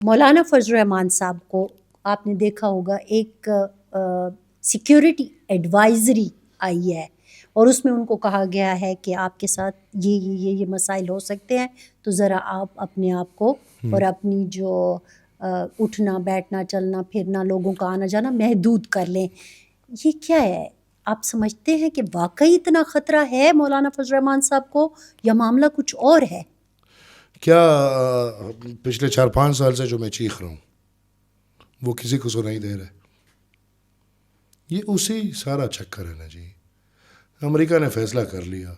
مولانا فضل الرحمان صاحب کو آپ نے دیکھا ہوگا ایک سیکیورٹی ایڈوائزری آئی ہے اور اس میں ان کو کہا گیا ہے کہ آپ کے ساتھ یہ مسائل ہو سکتے ہیں، تو ذرا آپ اپنے آپ کو اور اپنی جو اٹھنا بیٹھنا چلنا پھرنا لوگوں کا آنا جانا محدود کر لیں. یہ کیا ہے؟ آپ سمجھتے ہیں کہ واقعی اتنا خطرہ ہے مولانا فضل الرحمان صاحب کو یا معاملہ کچھ اور ہے؟ کیا پچھلے 4-5 سال سے جو میں چیخ رہا ہوں وہ کسی کو سنائی دے رہا ہے؟ یہ اسی سارا چکر ہے نا جی. امریکہ نے فیصلہ کر لیا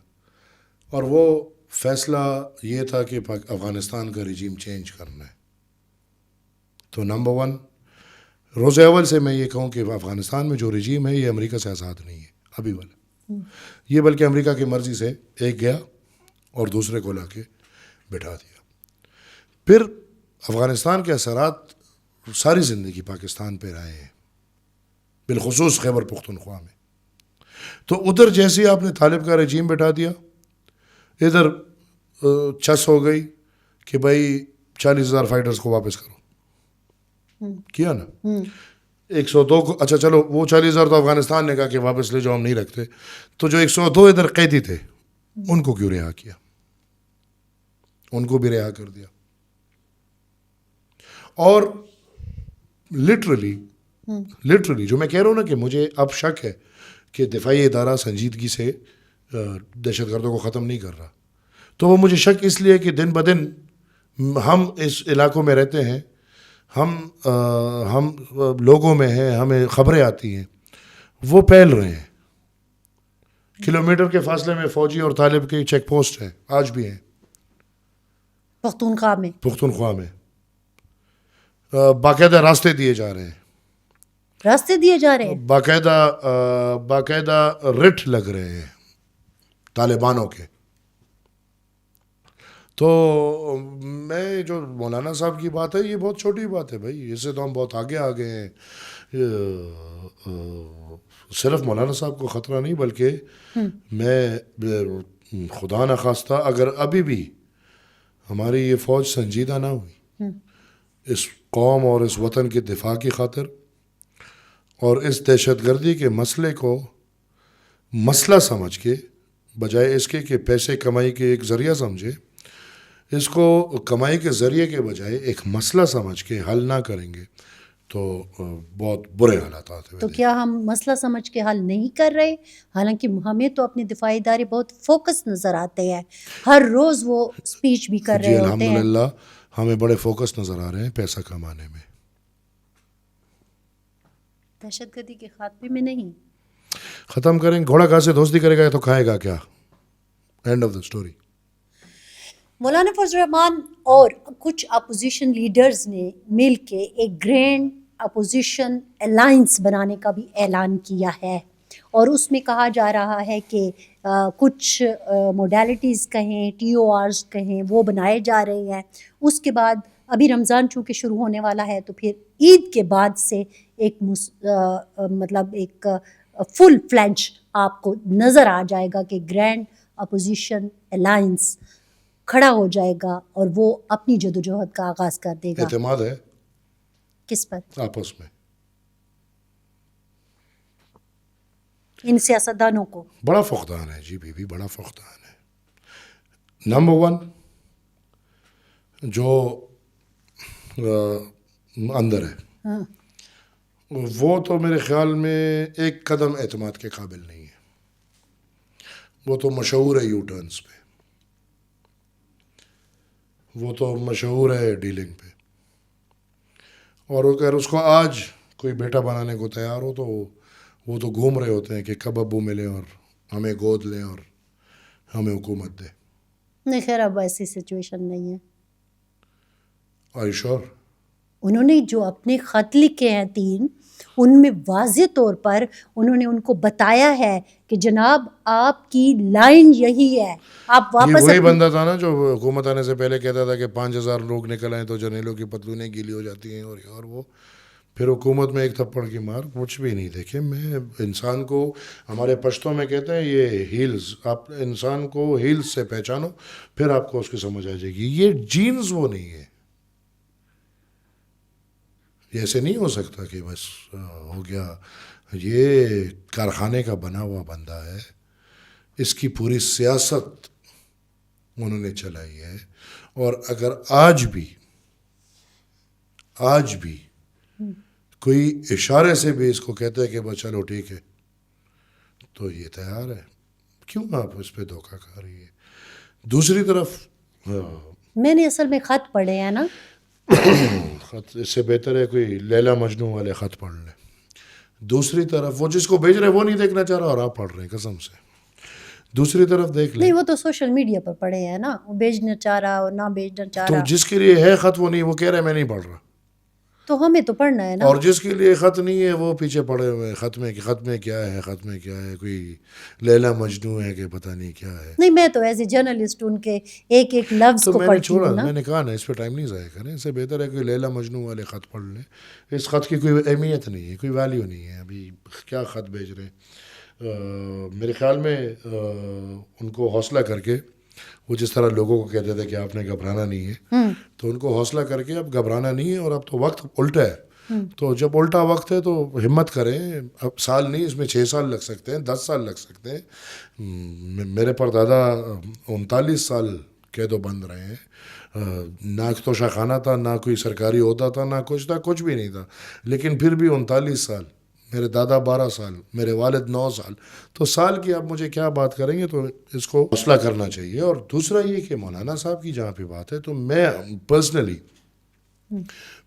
اور وہ فیصلہ یہ تھا کہ افغانستان کا رجیم چینج کرنا ہے. تو نمبر 1 روز اول سے میں یہ کہوں کہ افغانستان میں جو رجیم ہے یہ امریکہ سے آزاد نہیں ہے ابھی والا، یہ بلکہ امریکہ کی مرضی سے ایک گیا اور دوسرے کو لا کے بٹھا دیا. پھر افغانستان کے اثرات ساری زندگی پاکستان پہ رہے ہیں، بالخصوص خیبر پختونخوا میں. تو ادھر جیسے آپ نے طالب کا رجیم بٹھا دیا، ادھر چس ہو گئی کہ بھائی 40,000 فائٹرز کو واپس کرو. کیا نا 102 کو، اچھا چلو وہ 40,000 تو افغانستان نے کہا کہ واپس لے جاؤ ہم نہیں رکھتے، تو جو 102 ادھر قیدی تھے ان کو کیوں رہا کیا؟ ان کو بھی رہا کر دیا. اور لٹرلی جو میں کہہ رہا ہوں نا کہ مجھے اب شک ہے کہ دفاعی ادارہ سنجیدگی سے دہشت گردوں کو ختم نہیں کر رہا، تو وہ مجھے شک اس لیے کہ دن بدن ہم اس علاقوں میں رہتے ہیں، ہم لوگوں میں ہیں، ہمیں خبریں آتی ہیں، وہ پھیل رہے ہیں. کلومیٹر کے فاصلے میں فوجی اور طالب کی چیک پوسٹ ہیں، آج بھی ہیں پختونخوا میں. باقاعدہ راستے دیے جا رہے ہیں، باقاعدہ رٹ لگ رہے ہیں طالبانوں کے. تو میں جو مولانا صاحب کی بات ہے یہ بہت چھوٹی بات ہے بھائی، اس سے تو ہم بہت آگے آ گئے ہیں. صرف مولانا صاحب کو خطرہ نہیں بلکہ میں خدا نخواستہ اگر ابھی بھی ہماری یہ فوج سنجیدہ نہ ہوئی اس قوم اور اس وطن کے دفاع کی خاطر اور اس دہشت گردی کے مسئلے کو مسئلہ سمجھ کے بجائے اس کے کہ پیسے کمائی کے ایک ذریعہ سمجھے، اس کو کمائی کے ذریعے کے بجائے ایک مسئلہ سمجھ کے حل نہ کریں گے تو بہت برے حالات آتے ہیں. تو کیا ہم مسئلہ سمجھ کے حل نہیں کر رہے؟ حالانکہ ہمیں تو اپنے دفاعی ادارے بہت فوکس نظر آتے ہیں، ہر روز وہ سپیچ بھی کر رہے ہوتے ہیں. الحمدللہ ہمیں بڑے فوکس نظر آ رہے ہیں پیسہ کمانے میں، دہشت گردی کے خاتمے میں نہیں. ختم کریں. گھوڑا گھاس سے دوستی کرے گا تو کھائے گا کیا؟ And of the story. مولانا فضل الرحمان اور کچھ اپوزیشن لیڈرز نے مل کے ایک گرینڈ اپوزیشن الائنس بنانے کا بھی اعلان کیا ہے اور اس میں کہا جا رہا ہے کہ کچھ موڈیلٹیز کہیں ٹی او آرز کہیں وہ بنائے جا رہے ہیں. اس کے بعد ابھی رمضان چونکہ شروع ہونے والا ہے تو پھر عید کے بعد سے ایک مطلب ایک فل فلیج آپ کو نظر آ جائے گا کہ گرینڈ اپوزیشن الائنس کھڑا ہو جائے گا اور وہ اپنی جدوجہد کا آغاز کر دے گا. اعتماد ہے کس پر؟ آپس میں. ان سیاستدانوں کو بڑا فقدان ہے جی بی بڑا فقدان ہے. نمبر 1 جو اندر ہے وہ تو میرے خیال میں ایک قدم اعتماد کے قابل نہیں ہے، وہ تو مشہور ہے یو ٹرنس پہ، وہ تو مشہور ہے ڈیلنگ پہ. اور اگر اس کو آج کوئی بیٹا بنانے کو تیار ہو تو وہ تو گھوم رہے ہوتے ہیں کہ کب ابو ملے اور ہمیں گود لیں اور ہمیں حکومت دے. نہیں خیر اب ایسی سچویشن نہیں ہے. آر یو شور؟ انہوں نے جو اپنے خط لکھے ہیں 3 ان میں واضح طور پر انہوں نے ان کو بتایا ہے کہ جناب آپ کی لائن یہی ہے، آپ واپس. یہ وہی بندہ تھا نا جو حکومت آنے سے پہلے کہتا تھا کہ 5,000 لوگ نکل آئیں تو جرنیلوں کی پتلونیں گیلی ہو جاتی ہیں اور وہ پھر حکومت میں ایک تھپڑ کی مار. کچھ بھی نہیں. دیکھیں میں انسان کو، ہمارے پشتوں میں کہتے ہیں یہ ہیلز، آپ انسان کو ہیلز سے پہچانو پھر آپ کو اس کی سمجھ آ جائے گی. یہ جینز وہ نہیں ہے، یہ ایسے نہیں ہو سکتا کہ بس ہو گیا. یہ کارخانے کا بنا ہوا بندہ ہے, اس کی پوری سیاست انہوں نے چلائی ہے. اور اگر آج بھی کوئی اشارے سے بھی اس کو کہتا ہے کہ بس چلو ٹھیک ہے, تو یہ تیار ہے. کیوں آپ اس پہ دھوکہ کھا رہی ہے؟ دوسری طرف میں نے اصل میں خط پڑھے ہیں نا, خط اس سے بہتر ہے کوئی لیلا مجنو والے خط پڑھ لیں. دوسری طرف وہ جس کو بھیج رہے وہ نہیں دیکھنا چاہ رہا اور آپ پڑھ رہے ہیں قسم سے. دوسری طرف دیکھ لیں, نہیں وہ تو سوشل میڈیا پر پڑھے ہیں نا, وہ بھیجنا چاہ رہا اور نہ بھیجنا چاہ تو رہا, جس کے لیے ہے خط وہ نہیں, وہ کہہ رہے میں نہیں پڑھ رہا. تو ہمیں تو پڑھنا ہے نا. اور جس کے لیے خط نہیں ہے وہ پیچھے پڑے ہوئے ہیں خط میں کہ خط میں کیا ہے, خط میں کیا ہے, کوئی لیلا مجنو ہے کہ پتہ نہیں کیا ہے. نہیں میں تو ایز اے جرنلسٹ ان کے ایک ایک لفظ تو کو میں نے پڑھتی چھوڑا, ہوں نا. میں نے کہا نا اس پہ ٹائم نہیں ضائع کریں, اس سے بہتر ہے کہ لیلا مجنو والے خط پڑھ لیں. اس خط کی کوئی اہمیت نہیں ہے, کوئی ویلیو نہیں ہے. ابھی کیا خط بھیج رہے ہیں, میرے خیال میں ان کو حوصلہ کر کے, وہ جس طرح لوگوں کو کہتے تھے کہ آپ نے گھبرانا نہیں ہے, تو ان کو حوصلہ کر کے اب گھبرانا نہیں ہے. اور اب تو وقت الٹا ہے, تو جب الٹا وقت ہے تو ہمت کریں. اب سال نہیں, اس میں 6 سال لگ سکتے ہیں, 10 سال لگ سکتے ہیں. میرے پردادا 39 سال قید و بند رہے ہیں. نہ توشہ خانہ تھا, نہ کوئی سرکاری عہدہ تھا, نہ کچھ تھا, کچھ بھی نہیں تھا. لیکن پھر بھی 39 سال, میرے دادا 12 سال, میرے والد 9 سال. تو سال کی آپ مجھے کیا بات کریں گے, تو اس کو حوصلہ کرنا چاہیے. اور دوسرا یہ کہ مولانا صاحب کی جہاں پہ بات ہے, تو میں پرسنلی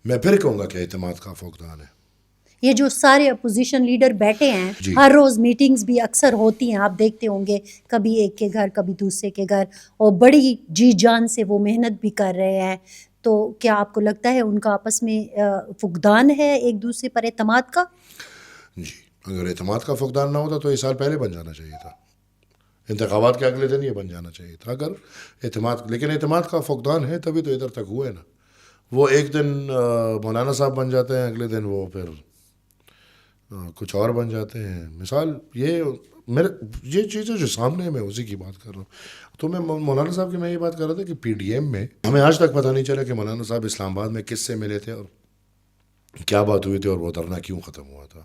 میں پھر کہوں گا کہ اعتماد کا فقدان ہے. یہ جو سارے اپوزیشن لیڈر بیٹھے ہیں, جی. ہر روز میٹنگز بھی اکثر ہوتی ہیں, آپ دیکھتے ہوں گے, کبھی ایک کے گھر کبھی دوسرے کے گھر, اور بڑی جی جان سے وہ محنت بھی کر رہے ہیں. تو کیا آپ کو لگتا ہے ان کا آپس میں فقدان ہے ایک دوسرے پر اعتماد کا؟ جی, اگر اعتماد کا فقدان نہ ہوتا تو یہ سال پہلے بن جانا چاہیے تھا, انتخابات کے اگلے دن یہ بن جانا چاہیے تھا. اگر اعتماد, لیکن اعتماد کا فقدان ہے تبھی تو ادھر تک ہوئے نا. وہ ایک دن مولانا صاحب بن جاتے ہیں, اگلے دن وہ پھر کچھ اور بن جاتے ہیں. مثال یہ چیزیں جو سامنے ہے, میں اسی کی بات کر رہا ہوں. تو میں مولانا صاحب کی میں یہ بات کر رہا تھا کہ پی ڈی ایم میں ہمیں آج تک پتہ نہیں چلا کہ مولانا صاحب اسلام آباد میں کس سے ملے تھے اور کیا بات ہوئی تھی اور وہ دھرنا کیوں ختم ہوا تھا.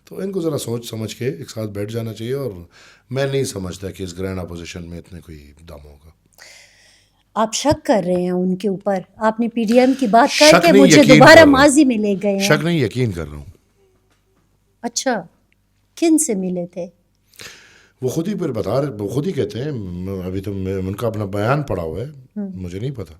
تو ان کو ذرا سوچ سمجھ کے ایک ساتھ بیٹھ جانا چاہیے. اور میں نہیں سمجھتا کہ اس گرینڈ اپوزیشن میں اتنے کوئی دم ہوگا. آپ شک کر رہے ہیں ان کے اوپر؟ آپ نے پی ڈی ایم کی بات کر شک کے نہیں, مجھے یقین دوبارہ کر رہا ہوں. ماضی میں لے گئے ہیں. شک نہیں, یقین کر رہا ہوں. اچھا, کن سے ملے تھے؟ وہ خود ہی پھر بتا رہے, وہ خود ہی کہتے ہیں. ابھی تو ان کا اپنا بیان پڑا ہوا ہے, مجھے نہیں پتا.